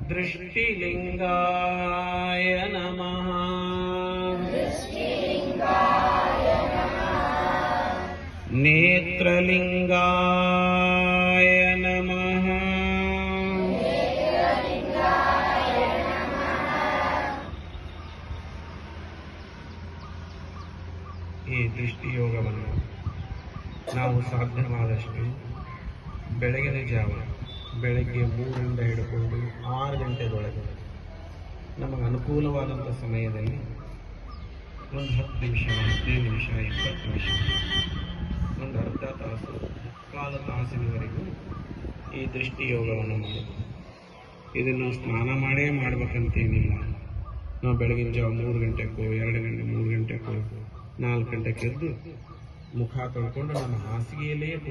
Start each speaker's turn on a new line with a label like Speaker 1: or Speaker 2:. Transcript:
Speaker 1: दृष्टिलिंगाय नमः। नेत्रलिंगाय नमः। ಈ ದೃಷ್ಟಿಯೋಗವನ್ನು ನಾವು ಸಾಧ್ಯವಾದಷ್ಟು ಬೆಳಗಿನ ಜಾವ ಬೆಳಗ್ಗೆ 3ರಿಂದ ಹಿಡ್ಕೊಂಡು 6 ಗಂಟೆದೊಳಗೆ ನಮಗೆ ಅನುಕೂಲವಾದಂಥ ಸಮಯದಲ್ಲಿ ಒಂದು 10 ನಿಮಿಷ, 15 ನಿಮಿಷ, 20 ನಿಮಿಷ, ಒಂದು ಅರ್ಧ ತಾಸು, ಕಾಲು ತಾಸಿನವರೆಗೂ ಈ ದೃಷ್ಟಿಯೋಗವನ್ನು ಮಾಡೋದು. ಇದನ್ನು ಸ್ನಾನ ಮಾಡೇ ಮಾಡ್ಬೇಕಂತೇನಿಲ್ಲ. ನಾವು ಬೆಳಗಿನ ಜಾವ 3 ಗಂಟೆಗೋ 2 ಗಂಟೆ 3 ಗಂಟೆಗೋ 4 ಗಂಟೆಗೆ ಎದ್ದು ಮುಖ ತೊಳ್ಕೊಂಡು ನಮ್ಮ ಹಾಸಿಗೆಯಲ್ಲೇ